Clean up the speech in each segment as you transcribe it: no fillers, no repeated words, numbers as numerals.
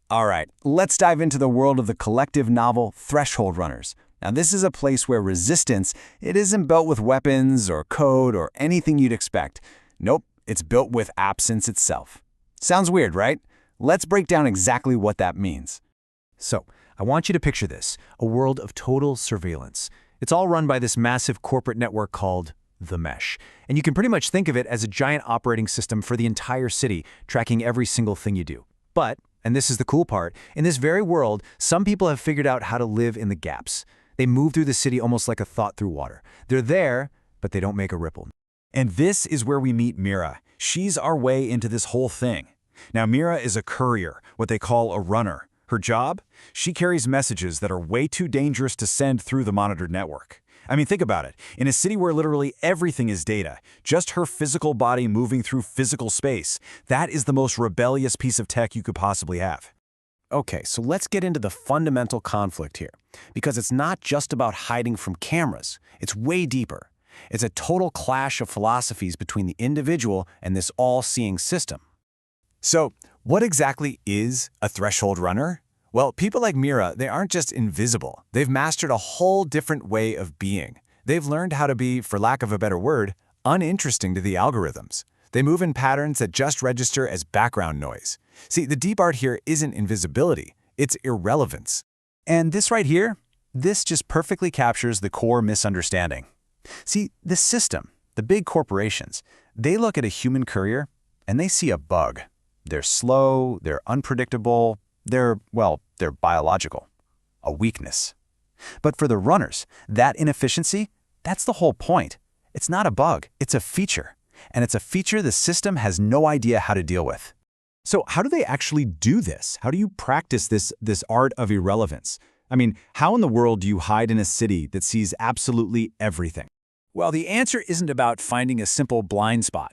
All right, let's dive into the world of the collective novel Threshold Runners. Now, this is a place where resistance, it isn't built with weapons or code or anything you'd expect. Nope, it's built with absence itself. Sounds weird, right? Let's break down exactly what that means. So, I want you to picture this, a world of total surveillance. It's all run by this massive corporate network called the Mesh. And you can pretty much think of it as a giant operating system for the entire city, tracking every single thing you do. But, and this is the cool part, in this very world, some people have figured out how to live in the gaps. They move through the city almost like a thought through water. They're there, but they don't make a ripple. And this is where we meet Mira. She's our way into this whole thing. Now, Mira is a courier, what they call a runner. Her job? She carries messages that are way too dangerous to send through the monitored network. I mean, think about it. In a city where literally everything is data, just her physical body moving through physical space, that is the most rebellious piece of tech you could possibly have. Okay, so let's get into the fundamental conflict here, because it's not just about hiding from cameras. It's way deeper. It's a total clash of philosophies between the individual and this all-seeing system. So, what exactly is a threshold runner? Well, people like Mira, they aren't just invisible. They've mastered a whole different way of being. They've learned how to be, for lack of a better word, uninteresting to the algorithms. They move in patterns that just register as background noise. See, the deep art here isn't invisibility, it's irrelevance. And this right here, this just perfectly captures the core misunderstanding. See, the system, the big corporations, they look at a human courier and they see a bug. They're slow, they're unpredictable, they're biological, a weakness. But for the runners, that inefficiency, that's the whole point. It's not a bug, it's a feature. And it's a feature the system has no idea how to deal with. So how do they actually do this? How do you practice this art of irrelevance? I mean, how in the world do you hide in a city that sees absolutely everything? Well, the answer isn't about finding a simple blind spot,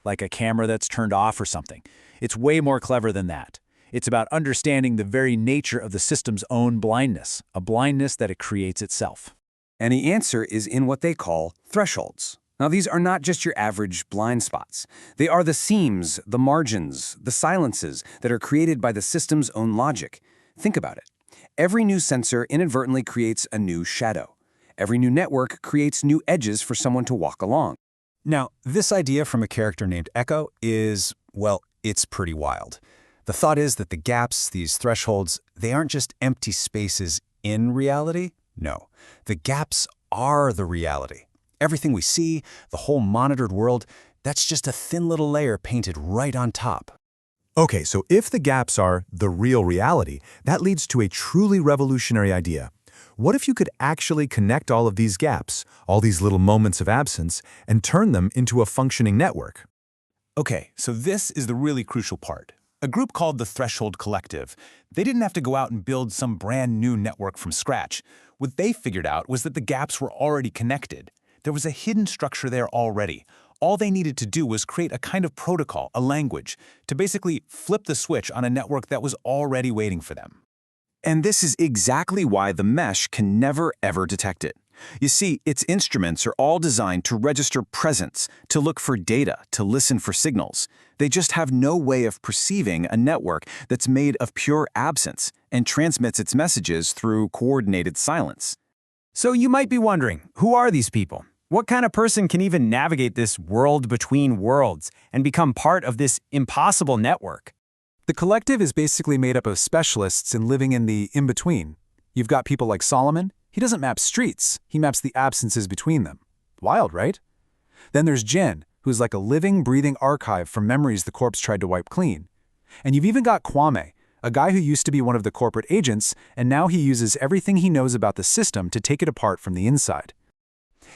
like a camera that's turned off or something. It's way more clever than that. It's about understanding the very nature of the system's own blindness, a blindness that it creates itself. And the answer is in what they call thresholds. Now, these are not just your average blind spots. They are the seams, the margins, the silences that are created by the system's own logic. Think about it. Every new sensor inadvertently creates a new shadow. Every new network creates new edges for someone to walk along. Now, this idea from a character named Echo is, well, it's pretty wild. The thought is that the gaps, these thresholds, they aren't just empty spaces in reality. No, the gaps are the reality. Everything we see, the whole monitored world, that's just a thin little layer painted right on top. Okay, so if the gaps are the real reality, that leads to a truly revolutionary idea. What if you could actually connect all of these gaps, all these little moments of absence, and turn them into a functioning network? Okay, so this is the really crucial part. A group called the Threshold Collective, they didn't have to go out and build some brand new network from scratch. What they figured out was that the gaps were already connected. There was a hidden structure there already. All they needed to do was create a kind of protocol, a language, to basically flip the switch on a network that was already waiting for them. And this is exactly why the mesh can never ever detect it. You see, its instruments are all designed to register presence, to look for data, to listen for signals. They just have no way of perceiving a network that's made of pure absence and transmits its messages through coordinated silence. So you might be wondering, who are these people? What kind of person can even navigate this world between worlds and become part of this impossible network? The collective is basically made up of specialists in living in the in-between. You've got people like Solomon. He doesn't map streets, he maps the absences between them. Wild, right? Then there's Jen, who's like a living, breathing archive from memories the corpse tried to wipe clean. And you've even got Kwame, a guy who used to be one of the corporate agents, and now he uses everything he knows about the system to take it apart from the inside.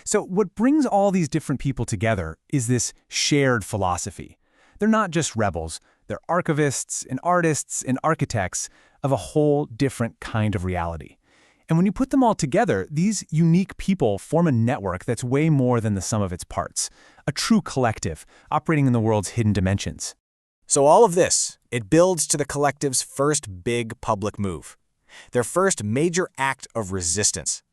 So what brings all these different people together is this shared philosophy. They're not just rebels, they're archivists and artists and architects of a whole different kind of reality. And when you put them all together, these unique people form a network that's way more than the sum of its parts, a true collective operating in the world's hidden dimensions. So all of this, it builds to the collective's first big public move, their first major act of resistance.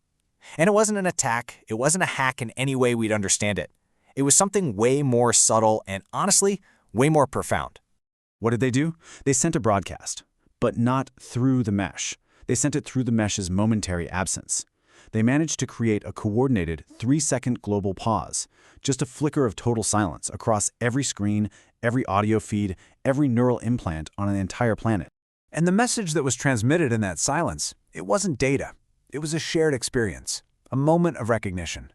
And it wasn't an attack, it wasn't a hack in any way we'd understand it. It was something way more subtle and, honestly, way more profound. What did they do? They sent a broadcast. but not through the mesh. They sent it through the mesh's momentary absence. They managed to create a coordinated 3-second global pause, just a flicker of total silence across every screen, every audio feed, every neural implant on an entire planet. And the message that was transmitted in that silence, it wasn't data. It was a shared experience, a moment of recognition.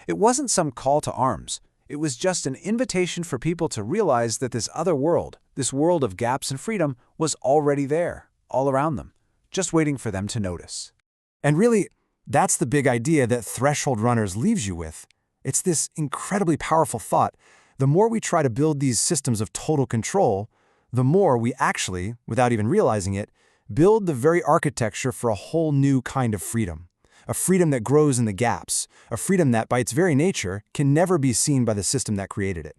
It wasn't some call to arms. It was just an invitation for people to realize that this other world, this world of gaps and freedom, was already there, all around them, just waiting for them to notice. And really, that's the big idea that Threshold Runners leaves you with. It's this incredibly powerful thought. The more we try to build these systems of total control, the more we actually, without even realizing it, build the very architecture for a whole new kind of freedom. A freedom that grows in the gaps, a freedom that, by its very nature, can never be seen by the system that created it.